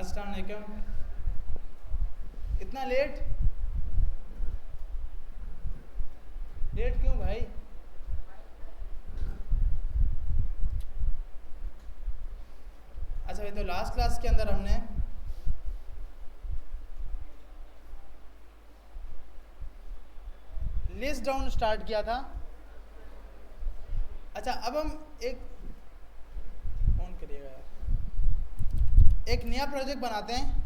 अस्सलाम वालेकुम। इतना लेट लेट क्यों भाई? अच्छा भाई, तो लास्ट क्लास के अंदर हमने लिस्ट डाउन स्टार्ट किया था। अच्छा, अब हम एक फोन करिएगा यार, एक नया प्रोजेक्ट बनाते हैं।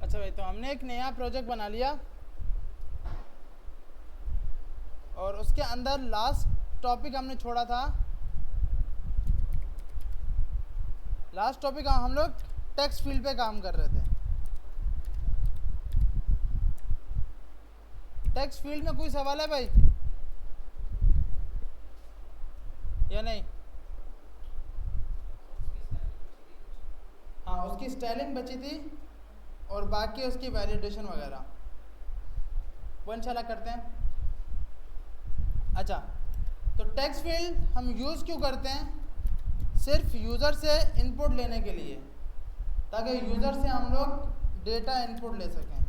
अच्छा भाई, तो हमने एक नया प्रोजेक्ट बना लिया और उसके अंदर लास्ट टॉपिक हमने छोड़ा था। लास्ट टॉपिक हम लोग टेक्स्ट फील्ड पे काम कर रहे थे। टेक्स्ट फील्ड में कोई सवाल है भाई या नहीं? हाँ, उसकी स्टाइलिंग बची थी और बाकी उसकी वैलिडेशन वगैरह वो इंशाल्लाह करते हैं। अच्छा, तो टेक्स्ट फील्ड हम यूज़ क्यों करते हैं? सिर्फ यूज़र से इनपुट लेने के लिए, ताकि यूज़र से हम लोग डेटा इनपुट ले सकें।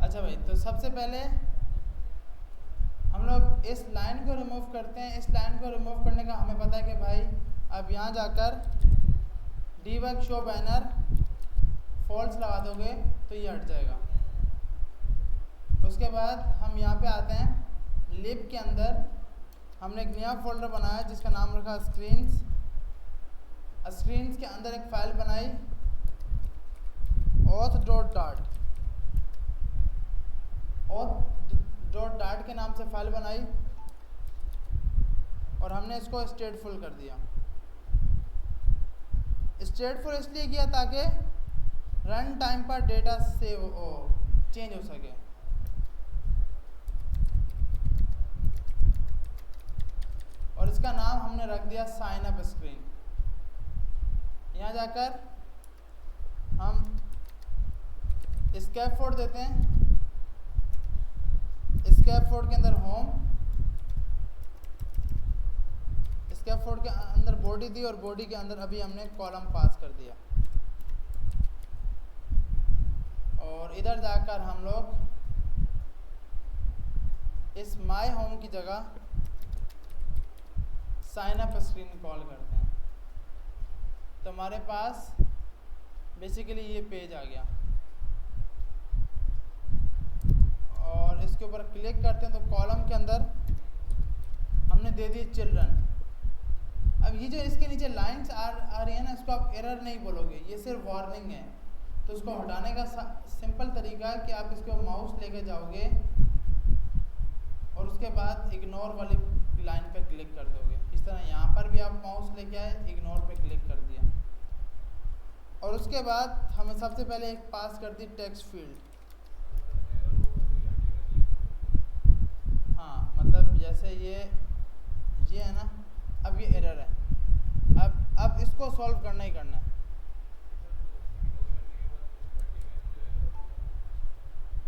अच्छा भाई, तो सबसे पहले हम लोग इस लाइन को रिमूव करते हैं। इस लाइन को रिमूव करने का हमें पता है कि भाई अब यहाँ जाकर डीबग शो बैनर फॉल्स लगा दोगे तो ये हट जाएगा। उसके बाद हम यहाँ पे आते हैं लिब के अंदर हमने एक नया फोल्डर बनाया जिसका नाम रखा स्क्रीन्स। स्क्रीन्स के अंदर एक फ़ाइल बनाई auth.dart के नाम से फ़ाइल बनाई और हमने इसको स्टेटफुल कर दिया। स्टेटफुल इसलिए किया ताकि रन टाइम पर डेटा सेव चेंज हो सके। और इसका नाम हमने रख दिया साइन अप स्क्रीन। यहाँ जाकर हम स्कैफोल्ड देते हैं। स्कैफोल्ड के अंदर होम, स्कैफोल्ड के अंदर बॉडी दी और बॉडी के अंदर अभी हमने कॉलम पास कर दिया। और इधर जाकर हम लोग इस माय होम की जगह साइन अप स्क्रीन कॉल करते हैं। तो हमारे पास बेसिकली ये पेज आ गया और इसके ऊपर क्लिक करते हैं तो कॉलम के अंदर हमने दे दिए चिल्ड्रन। अब ये जो इसके नीचे लाइंस आ रही है ना, इसको आप एरर नहीं बोलोगे, ये सिर्फ वार्निंग है। तो इसको हटाने का सिंपल तरीका है कि आप इसको माउस लेके जाओगे और उसके बाद इग्नोर वाली लाइन पे क्लिक कर दोगे। इस तरह यहाँ पर भी आप माउस लेके आए, इग्नोर पे क्लिक कर दिया और उसके बाद हमें सबसे पहले एक पास कर दी टेक्स्ट फील्ड। हाँ, मतलब जैसे ये है ना, अब ये एरर है। अब इसको सॉल्व करना ही करना है।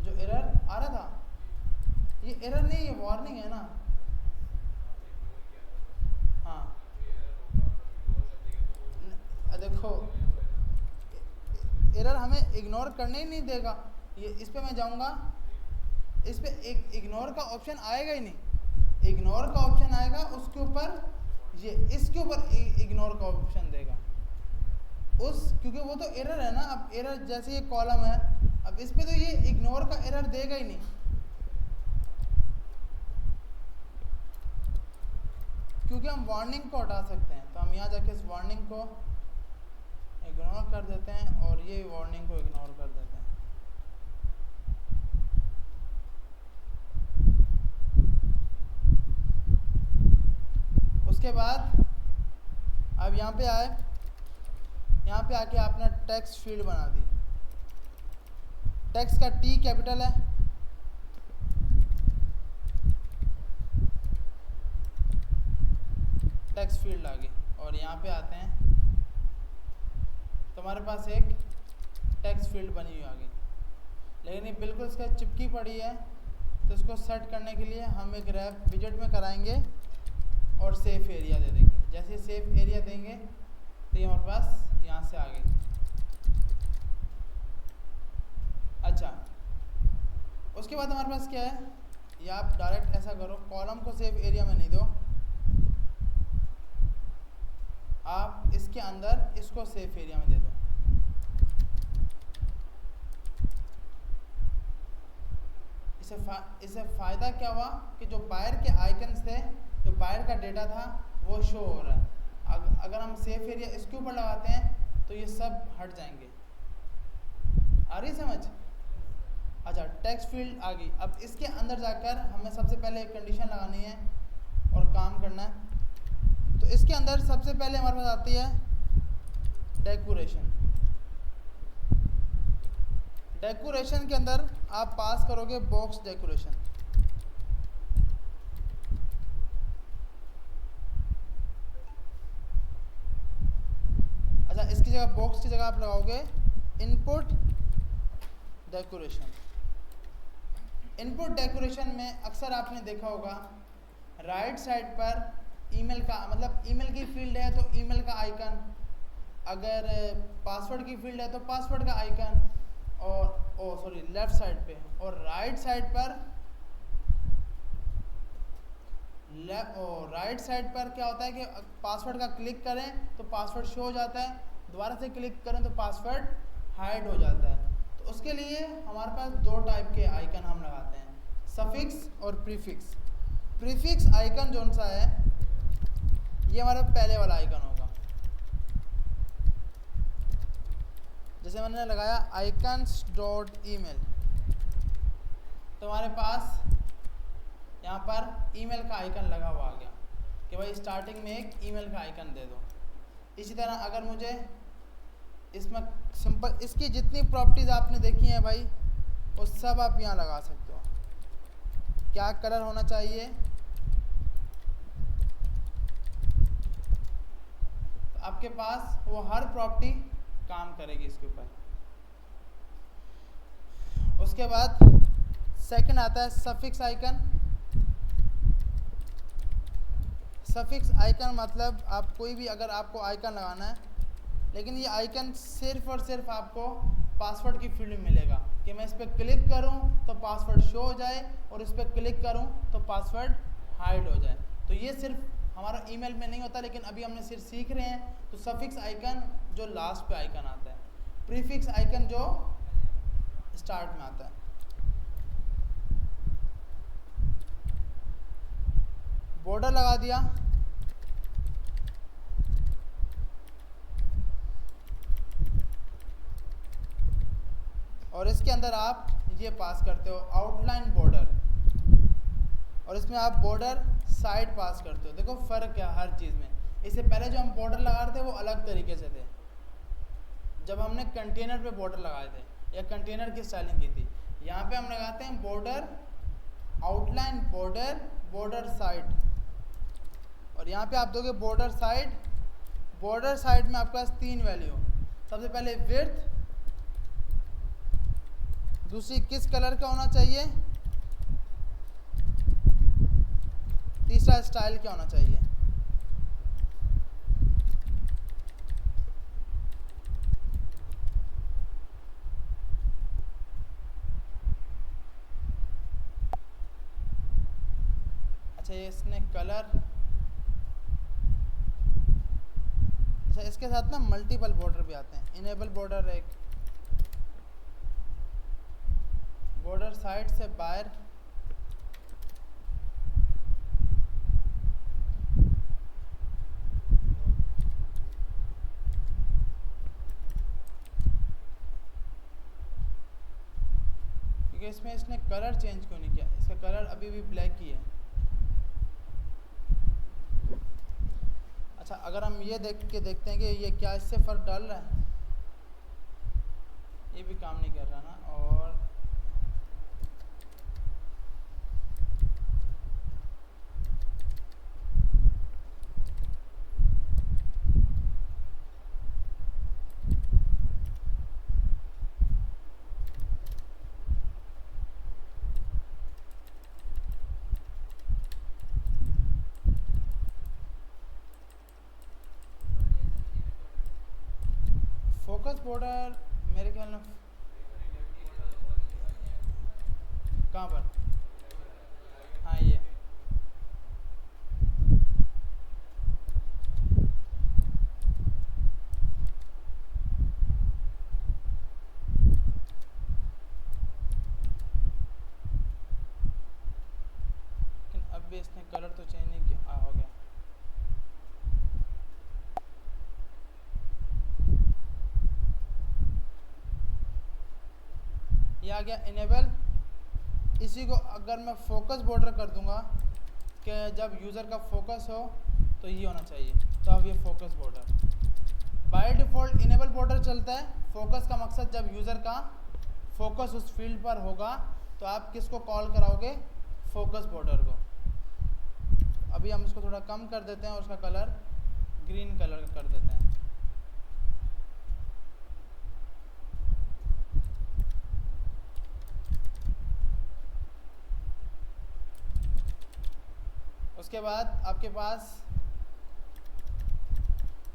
जो एरर आ रहा था ये एरर नहीं, ये वार्निंग है ना। हाँ देखो, एरर हमें इग्नोर करने ही नहीं देगा। ये इस पे मैं जाऊंगा, इस पे एक इग्नोर का ऑप्शन आएगा ही नहीं। इग्नोर का ऑप्शन आएगा उसके ऊपर, ये इसके ऊपर इग्नोर का ऑप्शन देगा क्योंकि वो तो एरर है ना। अब एरर जैसे ये कॉलम है, अब इस पे तो ये इग्नोर का एरर देगा ही नहीं। क्योंकि हम वार्निंग को हटा सकते हैं, तो हम यहाँ जाके इस वार्निंग को इग्नोर कर देते हैं और ये वार्निंग को इग्नोर कर देते हैं। उसके बाद अब यहाँ पे आए, यहाँ पे आके आपने टेक्स्ट फील्ड बना दी। टेक्स्ट का टी कैपिटल है, टेक्स्ट फील्ड आ गई। और यहाँ पे आते हैं तो हमारे पास एक टेक्स्ट फील्ड बनी हुई आ गई, लेकिन ये बिल्कुल इसका चिपकी पड़ी है। तो इसको सेट करने के लिए हम एक रैप विजेट में कराएंगे और सेफ एरिया दे देंगे। जैसे सेफ एरिया देंगे तो ये हमारे पास यहाँ से आ गई। अच्छा, उसके बाद हमारे पास क्या है, ये आप डायरेक्ट ऐसा करो, कॉलम को सेफ एरिया में नहीं दो, आप इसके अंदर इसको सेफ एरिया में दे दो। इससे फ़ायदा क्या हुआ कि जो बाहर के आइकन्स थे, जो बाहर का डेटा था, वो शो हो रहा है। अगर हम सेफ एरिया इसके ऊपर लगाते हैं तो ये सब हट जाएंगे। आ रही समझ? अच्छा, टेक्स्ट फील्ड आ गई। अब इसके अंदर जाकर हमें सबसे पहले एक कंडीशन लगानी है और काम करना है। तो इसके अंदर सबसे पहले हमारे पास आती है डेकोरेशन। डेकोरेशन के अंदर आप पास करोगे बॉक्स डेकोरेशन। अच्छा, इसकी जगह बॉक्स की जगह आप लगाओगे इनपुट डेकोरेशन। इनपुट डेकोरेशन में अक्सर आपने देखा होगा राइट साइड पर ईमेल का, मतलब ईमेल की फील्ड है तो ईमेल का आइकन, अगर पासवर्ड की फील्ड है तो पासवर्ड का आइकन, और लेफ्ट साइड पे, और राइट साइड पर क्या होता है कि पासवर्ड का क्लिक करें तो पासवर्ड शो हो जाता है, दोबारा से क्लिक करें तो पासवर्ड हाइड हो जाता है। तो उसके लिए हमारे पास दो टाइप के आइकन हम लगाते हैं। सफिक्स और प्रीफिक्स। प्रीफिक्स आइकन जो सा है ये हमारा पहले वाला आइकन होगा। जैसे मैंने लगाया आइकन्स डॉट ईमेल, तो हमारे पास यहाँ पर ईमेल का आइकन लगा हुआ आ गया कि भाई स्टार्टिंग में एक ईमेल का आइकन दे दो। इसी तरह अगर मुझे इसमें सिंपल इसकी जितनी प्रॉपर्टीज़ आपने देखी हैं भाई वो सब आप यहाँ लगा सकते हो। क्या कलर होना चाहिए, तो आपके पास वो हर प्रॉपर्टी काम करेगी इसके ऊपर। उसके बाद सेकंड आता है सफिक्स आइकन। सफिक्स आइकन मतलब आप कोई भी अगर आपको आइकन लगाना है, लेकिन ये आइकन सिर्फ और सिर्फ आपको पासवर्ड की फील्ड में मिलेगा कि मैं इस पर क्लिक करूं तो पासवर्ड शो हो जाए और इस पर क्लिक करूं तो पासवर्ड हाइड हो जाए। तो ये सिर्फ हमारा ईमेल में नहीं होता, लेकिन अभी हमने सिर्फ सीख रहे हैं। तो सफिक्स आइकन जो लास्ट पे आइकन आता है, प्रीफिक्स आइकन जो स्टार्ट में आता है। बॉर्डर लगा दिया, और इसके अंदर आप ये पास करते हो आउटलाइन बॉर्डर, और इसमें आप बॉर्डर साइड पास करते हो। देखो फ़र्क क्या हर चीज़ में। इससे पहले जो हम बॉर्डर लगा रहे थे वो अलग तरीके से थे, जब हमने कंटेनर पे बॉर्डर लगाए थे या कंटेनर की स्टाइलिंग की थी। यहाँ पे हम लगाते हैं border outline border border side, और यहाँ पे आप दोगे बॉर्डर साइड। बॉर्डर साइड में आपके पास 3 वैल्यू, सबसे पहले विड्थ, दूसरी किस कलर का होना चाहिए, तीसरा स्टाइल क्या होना चाहिए। अच्छा ये इसने कलर, अच्छा इसके साथ ना मल्टीपल बॉर्डर भी आते हैं। इनेबल बॉर्डर, एक बॉर्डर साइड से बाहर, क्योंकि इसमें इसने कलर चेंज क्यों नहीं किया, इसका कलर अभी भी ब्लैक ही है। अच्छा अगर हम ये देख के देखते हैं कि ये क्या इससे फ़र्क डाल रहा है, ये भी काम नहीं कर रहा ना। और फोकस बॉर्डर मेरे ख्याल में कहाँ पर, हाँ ये लेकिन अब भी इसने कलर तो चेंज नहीं किया, हो गया। ये आ गया इनेबल। इसी को अगर मैं फोकस बॉर्डर कर दूंगा कि जब यूज़र का फोकस हो तो ये होना चाहिए, तो अब ये focus border by default enable border चलता है। फोकस का मकसद जब यूज़र का फोकस उस फील्ड पर होगा तो आप किसको कॉल कराओगे, फोकस बॉर्डर को। अभी हम इसको थोड़ा कम कर देते हैं और उसका कलर ग्रीन कलर कर देते हैं। उसके बाद आपके पास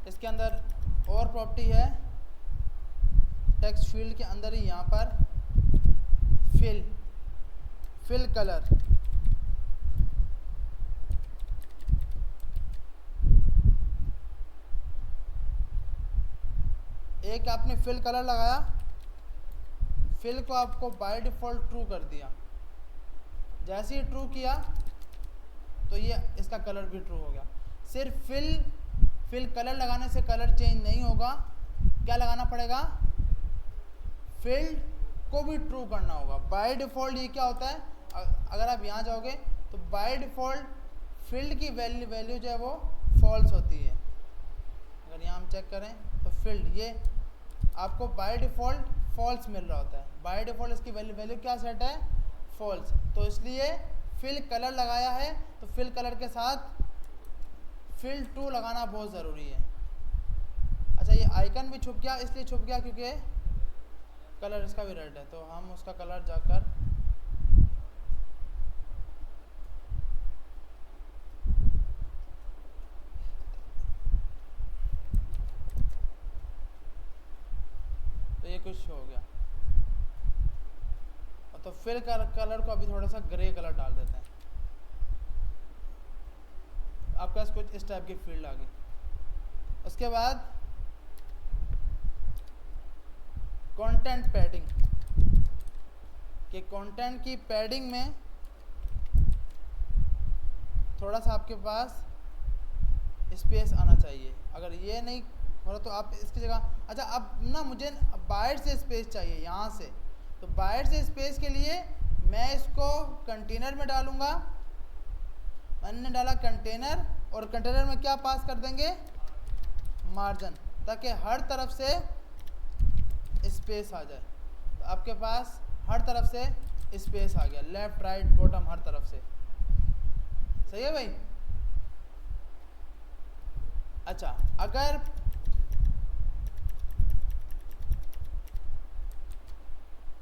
इसके अंदर और प्रॉपर्टी है, टेक्स्ट फील्ड के अंदर ही यहाँ पर फिल कलर। एक आपने फिल कलर लगाया, फिल को आपको बाय डिफ़ॉल्ट ट्रू कर दिया। जैसे ही ट्रू किया तो ये इसका कलर भी ट्रू हो गया। सिर्फ फिल कलर लगाने से कलर चेंज नहीं होगा, क्या लगाना पड़ेगा, फील्ड को भी ट्रू करना होगा। बाय डिफ़ॉल्ट ये क्या होता है, अगर आप यहाँ जाओगे तो बाय डिफ़ॉल्ट फील्ड की वैल्यू जो है वो फॉल्स होती है। अगर यहाँ हम चेक करें तो फील्ड ये आपको बाय डिफ़ॉल्ट फॉल्स मिल रहा होता है। बाय डिफ़ॉल्ट इसकी वैल्यू क्या सेट है, फॉल्स। तो इसलिए फिल कलर लगाया है तो फिल कलर के साथ फिल टू लगाना बहुत ज़रूरी है। अच्छा, ये आइकन भी छुप गया, इसलिए छुप गया क्योंकि कलर इसका भी रेड है, तो हम उसका कलर जाकर तो ये कुछ हो गया। तो फिर कलर को अभी थोड़ा सा ग्रे कलर डाल देते हैं। आपके पास कुछ इस टाइप की फील्ड आ गई। उसके बाद कंटेंट पैडिंग, कि कंटेंट की पैडिंग में थोड़ा सा आपके पास स्पेस आना चाहिए। अगर ये नहीं हो रहा तो आप इसकी जगह, अच्छा अब ना मुझे बाहर से स्पेस चाहिए यहाँ से, तो बाहर से स्पेस के लिए मैं इसको कंटेनर में डालूँगा। मैंने डाला कंटेनर, और कंटेनर में क्या पास कर देंगे, मार्जिन, ताकि हर तरफ से स्पेस आ जाए। तो आपके पास हर तरफ से स्पेस आ गया, लेफ्ट राइट बॉटम हर तरफ से। सही है भाई। अच्छा, अगर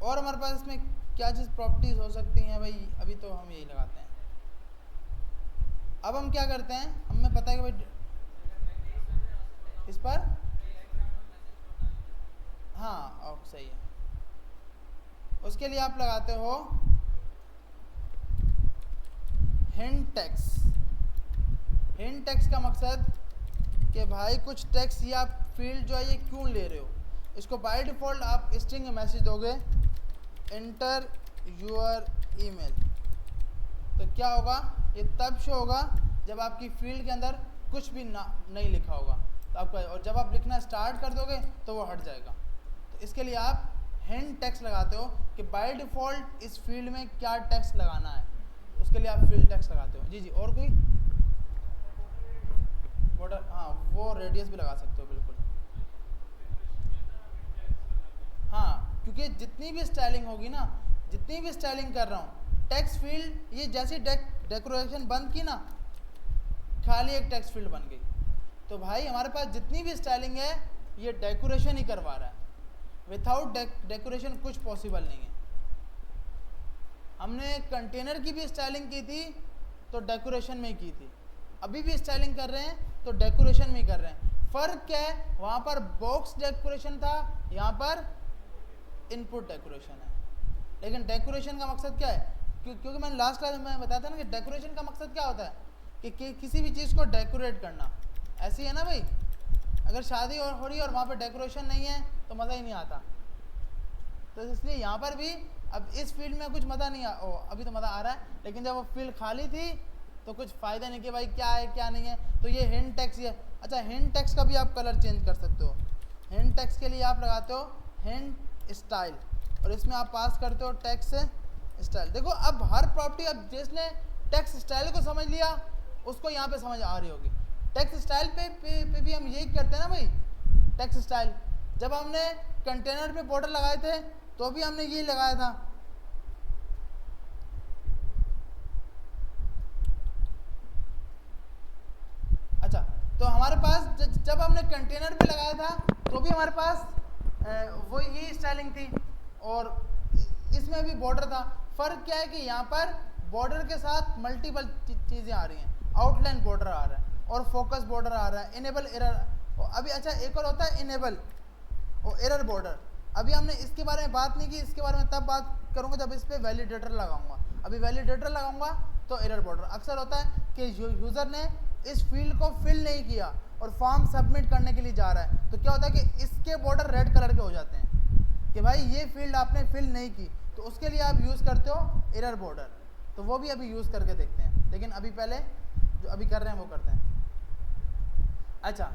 और हमारे पास इसमें क्या चीज़ प्रॉपर्टीज हो सकती हैं भाई, अभी तो हम यही लगाते हैं। अब हम क्या करते हैं, हमें पता है कि भाई इस पर, हाँ और सही है, उसके लिए आप लगाते हो हिंट टेक्स्ट। हिंट टेक्स्ट का मकसद कि भाई कुछ टेक्स्ट या फील्ड जो है ये क्यों ले रहे हो। इसको बाय डिफ़ॉल्ट आप स्ट्रिंग में मैसेज दोगे, एंटर यूर ईमेल, तो क्या होगा, ये तब शो होगा जब आपकी फील्ड के अंदर कुछ भी नहीं लिखा होगा तो आपका, और जब आप लिखना स्टार्ट कर दोगे तो वो हट जाएगा। तो इसके लिए आप हिंट टेक्स्ट लगाते हो कि बाय डिफ़ॉल्ट इस फील्ड में क्या टेक्स्ट लगाना है, उसके लिए आप फील्ड टेक्स्ट लगाते हो। जी जी, और कोई बॉर्डर, हाँ वो रेडियस भी लगा सकते हो बिल्कुल। हाँ, क्योंकि जितनी भी स्टाइलिंग होगी ना, जितनी भी स्टाइलिंग कर रहा हूँ, टेक्स्ट फील्ड ये जैसे डेकोरेशन बंद की ना, खाली एक टेक्स्ट फील्ड बन गई। तो भाई हमारे पास जितनी भी स्टाइलिंग है ये डेकोरेशन ही करवा रहा है, विथआउट डेकोरेशन कुछ पॉसिबल नहीं है। हमने कंटेनर की भी स्टाइलिंग की थी तो डेकोरेशन में ही की थी, अभी भी स्टाइलिंग कर रहे हैं तो डेकोरेशन में ही कर रहे हैं। फ़र्क क्या है, वहाँ पर बॉक्स डेकोरेशन था, यहाँ पर इनपुट डेकोरेशन है। लेकिन डेकोरेशन का मकसद क्या है, क्योंकि मैंने लास्ट क्लास में बताया था ना कि डेकोरेशन का मकसद क्या होता है कि किसी भी चीज़ को डेकोरेट करना। ऐसी है ना भाई, अगर शादी हो रही है और वहाँ पर डेकोरेशन नहीं है तो मज़ा ही नहीं आता। तो इसलिए यहाँ पर भी अब इस फील्ड में कुछ मज़ा नहीं अभी तो मज़ा आ रहा है, लेकिन जब वो फील्ड खाली थी तो कुछ फ़ायदा नहीं कि भाई क्या है क्या नहीं है। तो ये हिंट टेक्स्ट ये, अच्छा हिंट टेक्स्ट का भी आप कलर चेंज कर सकते हो। हिंट टेक्स्ट के लिए आप लगाते हो हिंट स्टाइल, और इसमें आप पास करते हो टेक्स्ट स्टाइल। देखो अब हर प्रॉपर्टी, अब जिसने टेक्स्ट स्टाइल को समझ लिया उसको यहाँ पे समझ आ रही होगी। टेक्स्ट स्टाइल पे भी हम यही करते हैं ना भाई। टेक्स्ट स्टाइल जब हमने कंटेनर पे बॉर्डर लगाए थे तो भी हमने यही लगाया था। अच्छा, तो हमारे पास जब हमने कंटेनर पे लगाया था तो भी हमारे पास वो यही स्टाइलिंग थी, और इसमें भी बॉर्डर था। फ़र्क क्या है कि यहाँ पर बॉर्डर के साथ मल्टीपल चीज़ें आ रही हैं। आउटलाइन बॉर्डर आ रहा है और फोकस बॉर्डर आ रहा है, इनेबल एरर। अभी अच्छा एक और होता है इनेबल और एरर बॉर्डर। अभी हमने इसके बारे में बात नहीं की, इसके बारे में तब बात करूँगा जब इस पर वैलिडेटर लगाऊंगा। अभी वैलिडेटर लगाऊंगा तो एरर बॉर्डर। अक्सर होता है कि यूज़र ने इस फील्ड को फिल नहीं किया और फॉर्म सबमिट करने के लिए जा रहा है, तो क्या होता है कि इसके बॉर्डर रेड कलर के हो जाते हैं कि भाई ये फील्ड आपने फिल नहीं की। तो उसके लिए आप यूज़ करते हो एरर बॉर्डर। तो वो भी अभी यूज़ करके देखते हैं, लेकिन अभी पहले जो अभी कर रहे हैं वो करते हैं। अच्छा,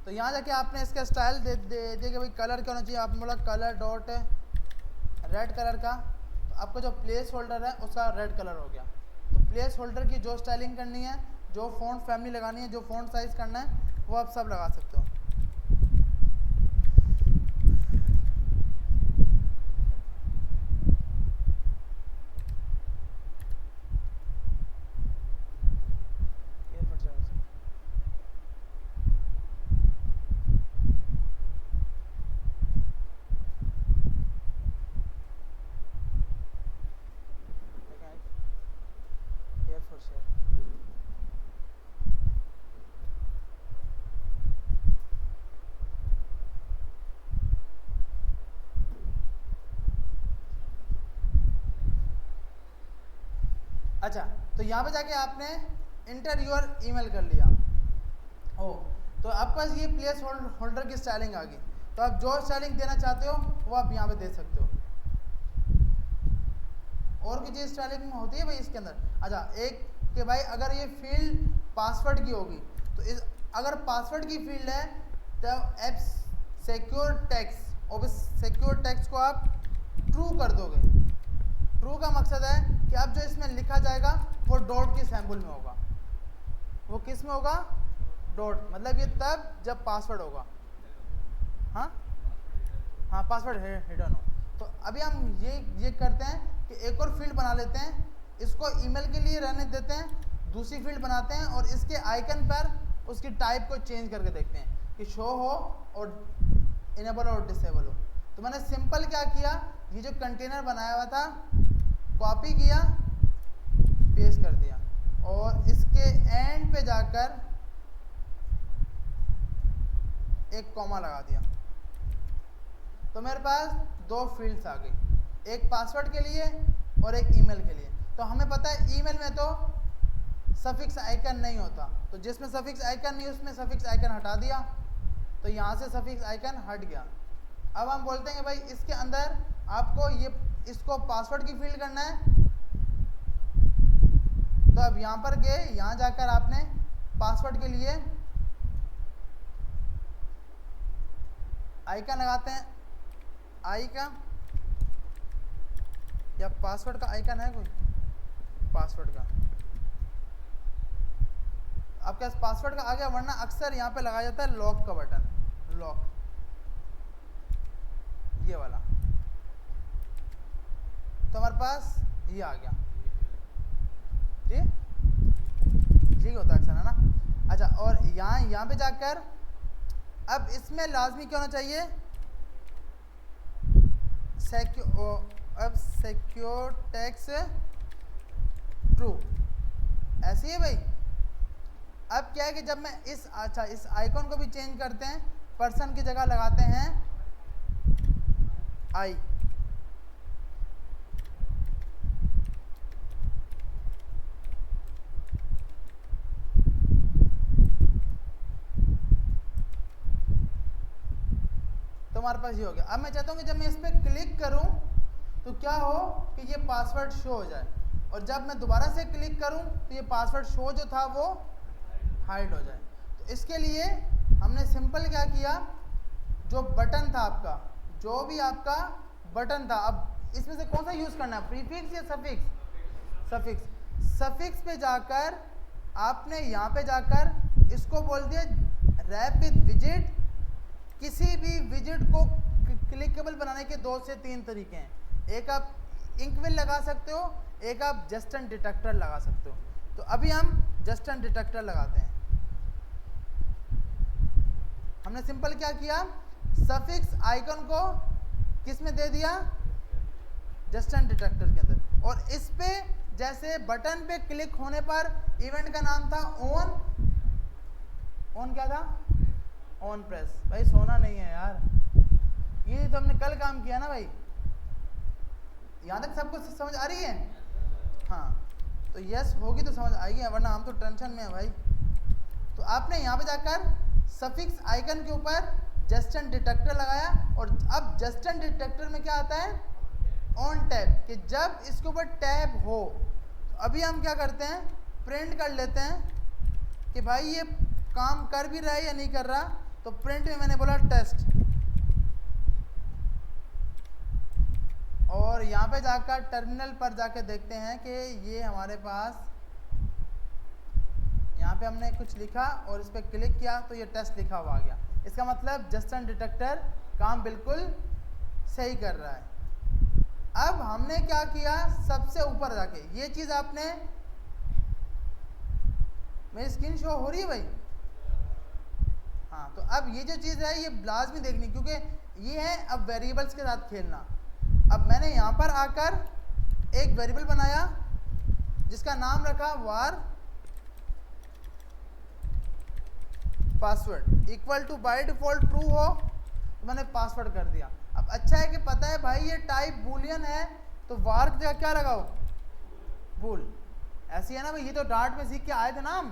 तो यहाँ जाके आपने इसका स्टाइल दे कि भाई कलर क्या होना चाहिए। आपने बोला कलर डॉट रेड कलर का, तो आपका जो प्लेस होल्डर है उसका रेड कलर हो गया। तो प्लेस होल्डर की जो स्टाइलिंग करनी है, जो फ़ॉन्ट फैमिली लगानी है, जो फ़ॉन्ट साइज़ करना है, वो आप सब लगा सकते हो। अच्छा, तो यहाँ पे जाके आपने इंटर योर ईमेल कर लिया। ओ, तो आपके पास ये प्लेस होल्डर की स्टाइलिंग आ गई। तो आप जो स्टाइलिंग देना चाहते हो वो आप यहाँ पे दे सकते हो। और भी चीज़ स्टाइलिंग में होती है भाई इसके अंदर। अच्छा, एक कि भाई अगर ये फील्ड पासवर्ड की होगी, तो इस अगर पासवर्ड की फील्ड है तो एप सिक्योर टेक्स्ट, और इस सिक्योर टेक्स्ट को आप ट्रू कर दोगे। ट्रू का मकसद है कि अब जो इसमें लिखा जाएगा वो डॉट की सिंबल में होगा। वो किस में होगा? डॉट, मतलब ये तब जब पासवर्ड होगा। हाँ, पासवर्ड हिडन हो। तो अभी हम ये करते हैं कि एक और फील्ड बना लेते हैं, इसको ईमेल के लिए रहने देते हैं, दूसरी फील्ड बनाते हैं और इसके आइकन पर उसकी टाइप को चेंज करके देखते हैं कि शो हो और इनेबल और डिसेबल हो। तो मैंने सिंपल क्या किया, ये जो कंटेनर बनाया हुआ था कॉपी किया, पेस्ट कर दिया और इसके एंड पे जाकर एक कॉमा लगा दिया। तो मेरे पास दो फील्ड्स आ गई, एक पासवर्ड के लिए और एक ईमेल के लिए। तो हमें पता है ईमेल में तो सफिक्स आइकन नहीं होता, तो जिसमें सफिक्स आइकन नहीं उसमें सफिक्स आइकन हटा दिया, तो यहाँ से सफिक्स आइकन हट गया। अब हम बोलते हैं कि भाई इसके अंदर आपको इसको पासवर्ड की फील्ड करना है। तो अब यहाँ पर गए, यहाँ जाकर आपने पासवर्ड के लिए आइकन लगाते हैं, आई का या पासवर्ड का आइकन है कोई, पासवर्ड का आपके पास पासवर्ड का आ गया, वरना अक्सर यहाँ पे लगाया जाता है लॉक का बटन, लॉक ये वाला। तो हमारे पास ये आ गया जी, ठीक होता है अक्सर, है ना। अच्छा, और यहाँ पे जाकर अब इसमें लाजमी क्या होना चाहिए, अब सिक्योर टेक्स्ट ट्रू, ऐसी है भाई। अब क्या है कि जब मैं इस आइकॉन को भी चेंज करते हैं, पर्सन की जगह लगाते हैं आई। तो हमारे पास ये हो गया। अब मैं चाहता हूँ कि जब मैं इस पर क्लिक करूँ तो क्या हो कि ये पासवर्ड शो हो जाए, और जब मैं दोबारा से क्लिक करूँ तो ये पासवर्ड शो जो था वो हाइड हो जाए। तो इसके लिए हमने सिंपल क्या किया, जो बटन था आपका, जो भी आपका बटन था, अब इसमें से कौन सा यूज़ करना है, प्रीफिक्स या सफिक्स? सफिक्स। सफिक्स पे जाकर आपने यहाँ पे जाकर इसको बोल दिया रैप विद विजिट। किसी भी विजिट को क्लिकेबल बनाने के 2 से 3 तरीके हैं, एक आप इंकविल लगा सकते हो, एक आप जस्टन डिटेक्टर लगा सकते हो। तो अभी हम जस्टन डिटेक्टर लगाते हैं। हमने सिंपल क्या किया, सफिक्स आइकन को किस में दे दिया, जस्टन डिटेक्टर के अंदर, और इस पे जैसे बटन पे क्लिक होने पर इवेंट का नाम था ऑन क्या था, ऑन प्रेस। भाई सोना नहीं है यार, ये तो हमने कल काम किया ना भाई। यहाँ तक सबको समझ आ रही है? हाँ, तो यस होगी तो समझ आएगी, वरना हम तो टेंशन में है भाई। तो आपने यहाँ पे जाकर सफिक्स आइकन के ऊपर जस्टन डिटेक्टर लगाया, और अब जस्टन डिटेक्टर में क्या आता है, ऑन टैब, कि जब इसके ऊपर टैब हो अभी हम क्या करते हैं, प्रिंट कर लेते हैं कि भाई ये काम कर भी रहा है या नहीं कर रहा। तो प्रिंट में मैंने बोला टेस्ट, और यहाँ पे जाकर टर्मिनल पर जाके देखते हैं कि ये हमारे पास, यहाँ पे हमने कुछ लिखा और इस पर क्लिक किया तो ये टेस्ट लिखा हुआ आ गया। इसका मतलब जंक्शन डिटेक्टर काम बिल्कुल सही कर रहा है। अब हमने क्या किया, सबसे ऊपर जाके ये चीज़, आपने मेरी स्क्रीन शो हो रही है भाई? हाँ, तो अब ये जो चीज़ है ये लाजमी देखनी, क्योंकि ये है अब वेरिएबल्स के साथ खेलना। अब मैंने यहाँ पर आकर एक वेरिएबल बनाया जिसका नाम रखा var password equal to by default true हो, तो मैंने पासवर्ड कर दिया। अब अच्छा है कि पता है भाई ये टाइप बूलियन है, तो var की जगह क्या लगाओ, बूल। ऐसी है ना भाई, ये तो डार्ट में सीख के आए थे ना हम।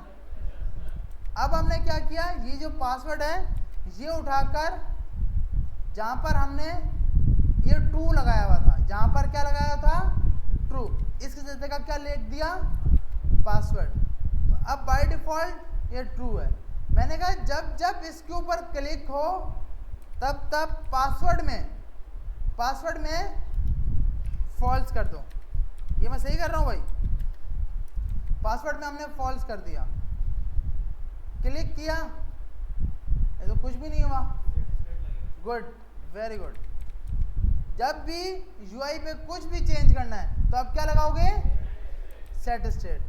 अब हमने क्या किया, ये जो पासवर्ड है ये उठाकर जहाँ पर हमने ये ट्रू लगाया हुआ था, जहाँ पर क्या लगाया था, ट्रू, इसकी जगह क्या लिख दिया, पासवर्ड। तो अब बाय डिफॉल्ट ये ट्रू है। मैंने कहा जब जब इसके ऊपर क्लिक हो तब तब पासवर्ड में फॉल्स कर दो। ये मैं सही कर रहा हूँ भाई? पासवर्ड में हमने फॉल्स कर दिया, क्लिक किया, ये तो कुछ भी नहीं हुआ। Good, very good. जब भी यूआई पे कुछ भी चेंज करना है तो आप क्या लगाओगे, सेट स्टेट।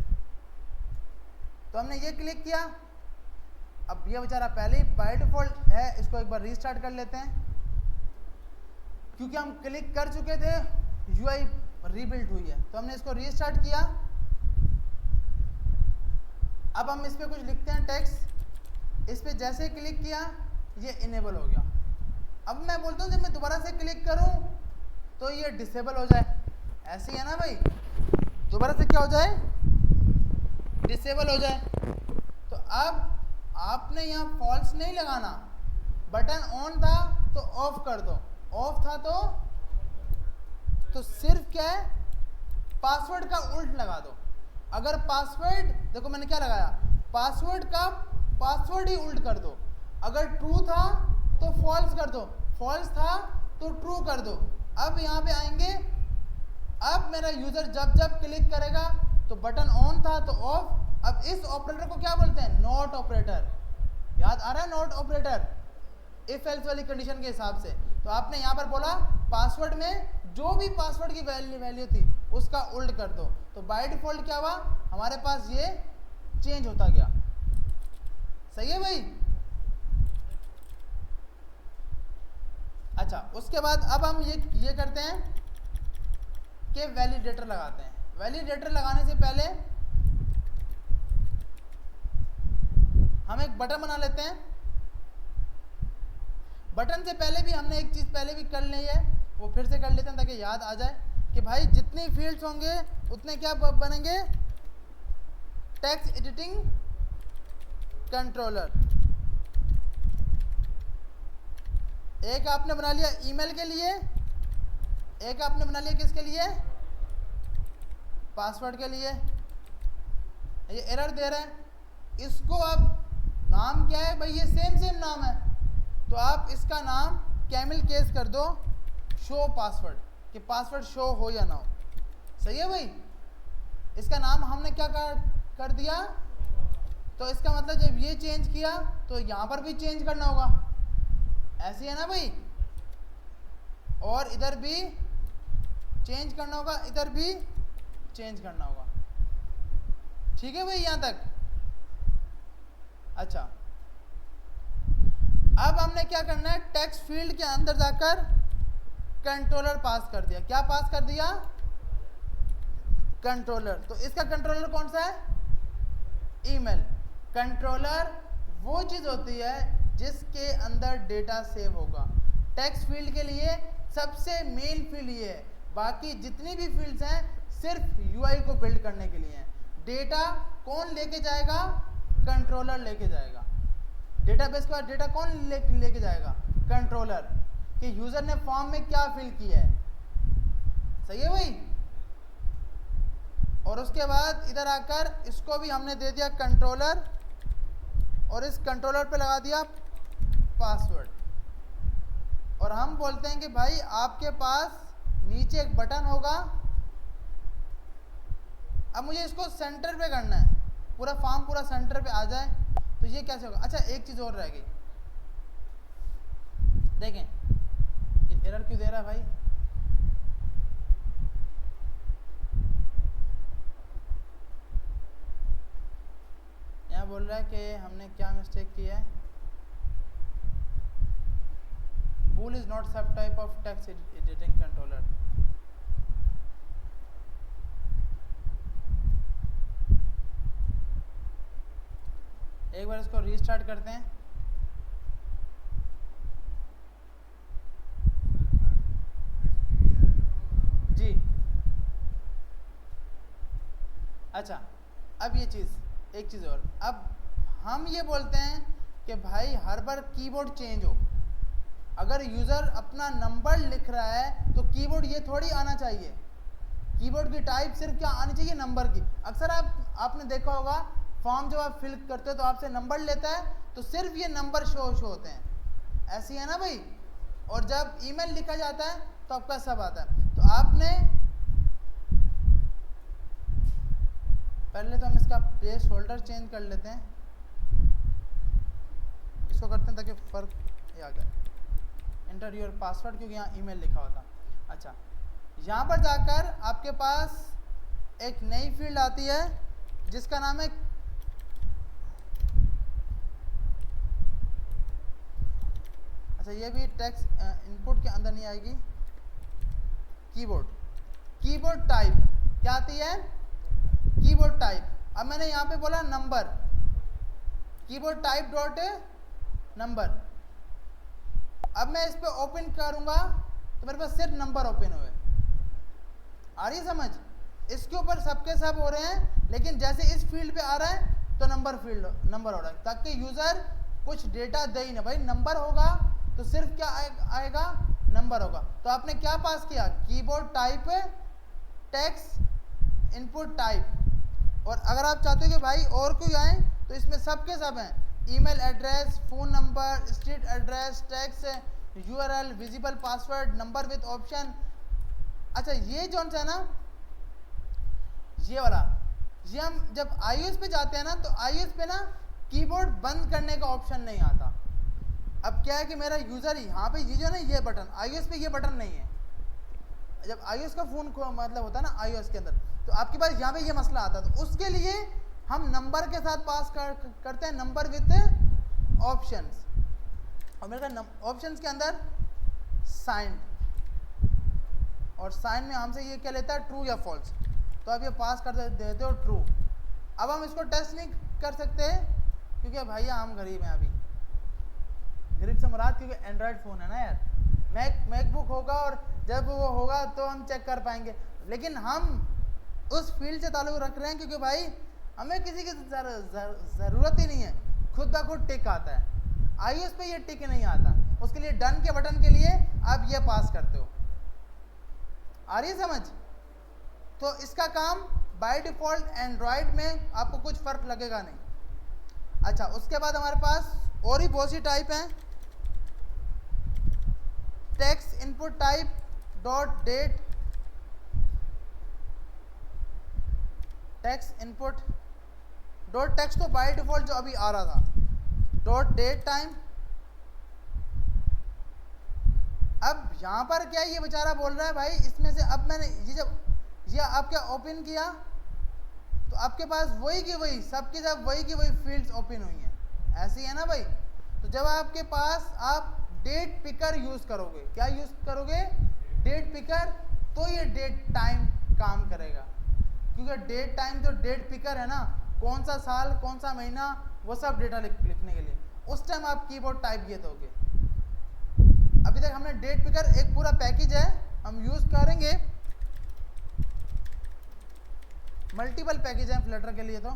तो हमने ये क्लिक किया। अब ये बेचारा पहले ही बाय डिफॉल्ट है, इसको एक बार रीस्टार्ट कर लेते हैं, क्योंकि हम क्लिक कर चुके थे, यूआई रीबिल्ड हुई है। तो हमने इसको रीस्टार्ट किया। अब हम इस पर कुछ लिखते हैं टेक्स्ट, इस पर जैसे क्लिक किया ये इनेबल हो गया। अब मैं बोलता हूँ जब मैं दोबारा से क्लिक करूँ तो ये डिसेबल हो जाए, ऐसी है ना भाई, दोबारा से क्या हो जाए, डिसेबल हो जाए। तो अब आपने यहाँ फॉल्स नहीं लगाना, बटन ऑन था तो ऑफ कर दो, ऑफ था तो सिर्फ क्या है, पासवर्ड का उल्ट लगा दो। अगर पासवर्ड, देखो मैंने क्या लगाया, पासवर्ड का पासवर्ड ही उल्ट कर दो। अगर ट्रू था तो फॉल्स कर दो, फॉल्स था तो ट्रू कर दो। अब यहाँ पे आएंगे, अब मेरा यूजर जब जब क्लिक करेगा तो बटन ऑन था तो ऑफ। अब इस ऑपरेटर को क्या बोलते हैं, नॉट ऑपरेटर। याद आ रहा है, नॉट ऑपरेटर इफ एल्स वाली कंडीशन के हिसाब से। तो आपने यहाँ पर बोला पासवर्ड में जो भी पासवर्ड की वैल्यू थी उसका उल्ट कर दो। तो बाय डिफॉल्ट क्या हुआ, हमारे पास ये चेंज होता गया। सही है भाई? अच्छा, उसके बाद अब हम ये करते हैं कि वैलिडेटर लगाते हैं। वैलिडेटर लगाने से पहले हम एक बटन बना लेते हैं। बटन से पहले भी हमने एक चीज़ पहले भी कर ली है, वो फिर से कर लेते हैं ताकि याद आ जाए कि भाई जितनी फील्ड्स होंगे उतने क्या बनेंगे, टेक्स्ट एडिटिंग कंट्रोलर। एक आपने बना लिया ईमेल के लिए, एक आपने बना लिया किसके लिए, पासवर्ड के लिए। ये एरर दे रहा है, इसको अब नाम क्या है भाई, ये सेम नाम है, तो आप इसका नाम कैमल केस कर दो, शो पासवर्ड, कि पासवर्ड शो हो या ना हो। सही है भाई? इसका नाम हमने क्या कर दिया, तो इसका मतलब जब ये चेंज किया तो यहाँ पर भी चेंज करना होगा, ऐसी है ना भाई, और इधर भी चेंज करना होगा, इधर भी चेंज करना होगा। ठीक है भाई यहाँ तक? अच्छा, अब हमने क्या करना है, टेक्स्ट फील्ड के अंदर जाकर कंट्रोलर पास कर दिया। क्या पास कर दिया, कंट्रोलर। तो इसका कंट्रोलर कौन सा है, ईमेल। कंट्रोलर वो चीज होती है जिसके अंदर डेटा सेव होगा। टेक्स्ट फील्ड के लिए सबसे मेन फील्ड ये है, बाकी जितनी भी फील्ड्स हैं सिर्फ यूआई को बिल्ड करने के लिए हैं। डेटा कौन लेके जाएगा, कंट्रोलर लेके जाएगा। डेटाबेस के बाद डेटा कौन लेके जाएगा, कंट्रोलर, कि यूजर ने फॉर्म में क्या फिल किया है। सही है भाई? और उसके बाद इधर आकर इसको भी हमने दे दिया कंट्रोलर, और इस कंट्रोलर पे लगा दिया पासवर्ड। और हम बोलते हैं कि भाई आपके पास नीचे एक बटन होगा। अब मुझे इसको सेंटर पे करना है, पूरा फॉर्म पूरा सेंटर पे आ जाए, तो ये कैसे होगा? अच्छा, एक चीज़ और रह गई, देखें ये एरर क्यों दे रहा है भाई? यहाँ बोल रहा है कि हमने क्या मिस्टेक की है। bool is not सब type of text editing controller. एक बार इसको रीस्टार्ट करते हैं। जी अच्छा, अब ये चीज़, एक चीज़ और, अब हम ये बोलते हैं कि भाई हर बार कीबोर्ड चेंज हो। अगर यूज़र अपना नंबर लिख रहा है तो कीबोर्ड ये थोड़ी आना चाहिए, कीबोर्ड की टाइप सिर्फ क्या आनी चाहिए? नंबर की। अक्सर आपने देखा होगा फॉर्म जब आप फिल करते हो तो आपसे नंबर लेता है, तो सिर्फ ये नंबर शो होते हैं, ऐसी है ना भाई। और जब ईमेल लिखा जाता है तो आपका सब आता है। तो आपने पहले तो हम इसका प्लेस होल्डर चेंज कर लेते हैं, इसको करते हैं ताकि फ़र्क ये आ जाए। एंटर योर पासवर्ड, क्योंकि यहाँ ईमेल लिखा होता। अच्छा, यहाँ पर जाकर आपके पास एक नई फील्ड आती है जिसका नाम है अच्छा, ये भी टेक्स्ट इनपुट के अंदर नहीं आएगी। कीबोर्ड टाइप क्या आती है? Keyboard type. अब मैंने यहाँ पे बोला number, keyboard type dot number. अब मैं इस पे ओपन करूंगा तो मेरे पास सिर्फ नंबर ओपन हुए। आ रही समझ? इसके ऊपर सबके सब हो रहे हैं, लेकिन जैसे इस फील्ड पे आ रहा है तो नंबर हो रहा है, ताकि यूजर कुछ डेटा दे ही ना। भाई नंबर होगा तो सिर्फ क्या आएगा? नंबर होगा। तो आपने क्या पास किया? Keyboard type text input type. और अगर आप चाहते हो कि भाई और कोई आए तो इसमें सबके सब हैं, email address, phone number, street address, text URL, visible password, number with option. अच्छा, ये जो है ना, ये वाला, ये हम जब iOS पे जाते हैं ना तो iOS पे ना कीबोर्ड बंद करने का ऑप्शन नहीं आता। अब क्या है कि मेरा यूज़र यहाँ पे ये जो है ना, ये बटन, iOS पे ये बटन नहीं है। जब iOS का फ़ोन को मतलब होता है ना iOS के अंदर, तो आपके पास यहाँ पे ये मसला आता है। तो उसके लिए हम नंबर के साथ पास करते हैं, नंबर विथ ऑप्शंस। और मेरे का ऑप्शंस के अंदर साइन, और साइन में हमसे ये क्या लेता है? ट्रू या फॉल्स। तो आप ये पास कर देते हो ट्रू। अब हम इसको टेस्ट नहीं कर सकते क्योंकि भैया हम गरीब हैं अभी। गरीब से मुराद क्योंकि एंड्रॉयड फ़ोन है ना यार, मैकबुक होगा और जब वो होगा तो हम चेक कर पाएंगे। लेकिन हम उस फील्ड से ताल्लुक़ रख रहे हैं क्योंकि भाई हमें किसी की ज़रूरत ही नहीं है, खुद ब खुद टिक आता है। iOS पे ये टिक नहीं आता, उसके लिए डन के बटन के लिए आप ये पास करते हो। आ रही है समझ? तो इसका काम बाय डिफ़ॉल्ट एंड्रॉयड में आपको कुछ फ़र्क लगेगा नहीं। अच्छा, उसके बाद हमारे पास और भी बहुत सी टाइप हैं। Text input type dot date, text input dot text तो बाय डिफ़ॉल्ट जो अभी आ रहा था, डॉट डेट टाइम। अब यहाँ पर क्या है, ये बेचारा बोल रहा है भाई इसमें से, अब मैंने ये जब ये आपके ओपन किया तो आपके पास वही की वही, सबके सब वही की वही फील्ड्स ओपन हुई हैं, ऐसी है ना भाई। तो जब आपके पास आप डेट पिकर यूज़ करोगे, क्या यूज़ करोगे? डेट पिकर, तो ये डेट टाइम काम करेगा, क्योंकि डेट टाइम जो डेट पिकर है ना, कौन सा साल कौन सा महीना वो सब डेटा लिखने के लिए, उस टाइम आप कीबोर्ड टाइप ये दोगे। अभी तक हमने डेट पिकर एक पूरा पैकेज है, हम यूज़ करेंगे, मल्टीपल पैकेज हैं फ्लटर के लिए। तो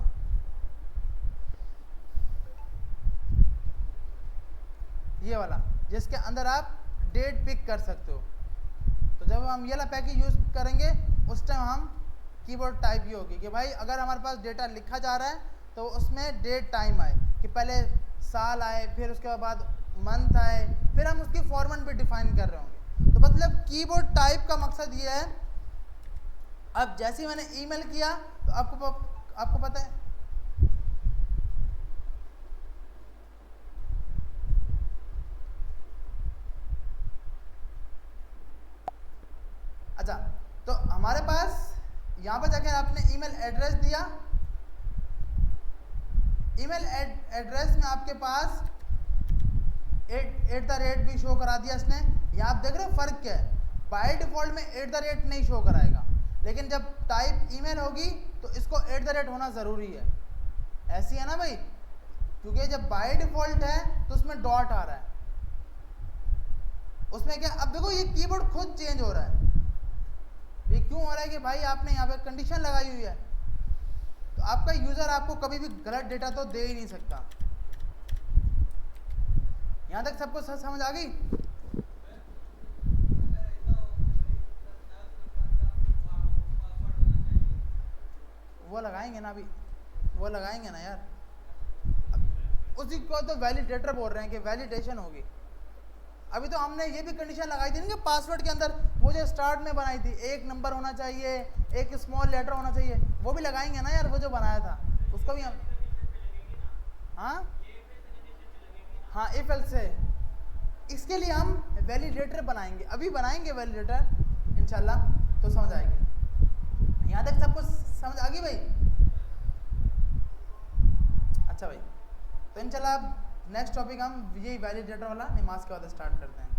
ये वाला जिसके अंदर आप डेट पिक कर सकते हो, तो जब हम ये वाला पैकेज यूज़ करेंगे उस टाइम हम कीवर्ड टाइप ये होगी कि भाई अगर हमारे पास डेटा लिखा जा रहा है तो उसमें डेट टाइम आए, कि पहले साल आए, फिर उसके बाद मंथ आए, फिर हम उसकी फॉर्मेट भी डिफाइन कर रहे होंगे। तो मतलब कीवर्ड टाइप का मकसद ये है, अब जैसे ही मैंने ईमेल किया तो आपको पता है, अच्छा, तो हमारे पास यहाँ पर जाकर आपने ईमेल एड्रेस दिया, ईमेल एड्रेस में आपके पास @ भी शो करा दिया इसने। यहाँ आप देख रहे हो फ़र्क क्या है, बाय डिफ़ॉल्ट में @ नहीं शो कराएगा, लेकिन जब टाइप ईमेल होगी तो इसको @ होना ज़रूरी है। ऐसी है ना भाई, क्योंकि जब बाय डिफ़ॉल्ट है तो उसमें डॉट आ रहा है, उसमें क्या, अब देखो ये कीबोर्ड खुद चेंज हो रहा है। ये क्यों हो रहा है कि भाई आपने यहाँ पे कंडीशन लगाई हुई है, तो आपका यूज़र आपको कभी भी गलत डेटा तो दे ही नहीं सकता। यहाँ तक सबको समझ आ गई? वो लगाएंगे ना, अभी वो लगाएंगे ना यार, उसी को तो वैलिडेटर बोल रहे हैं कि वैलिडेशन होगी। अभी तो हमने ये भी कंडीशन लगाई थी ना कि पासवर्ड के अंदर वो जो स्टार्ट में बनाई थी, एक नंबर होना चाहिए, एक स्मॉल लेटर होना चाहिए, वो भी लगाएंगे ना यार, वो जो बनाया था उसको भी हम, हाँ इफ एल्स से, इसके लिए हम वैलिडेटर बनाएंगे, अभी बनाएंगे वैलिडेटर इंशाल्लाह, तो समझ आएगी। यहाँ तक सबको समझ आ गई भाई? अच्छा भाई, तो इंशाल्लाह अब नेक्स्ट टॉपिक हम यही वैलिडेटर वाला नमाज के बाद स्टार्ट करते हैं।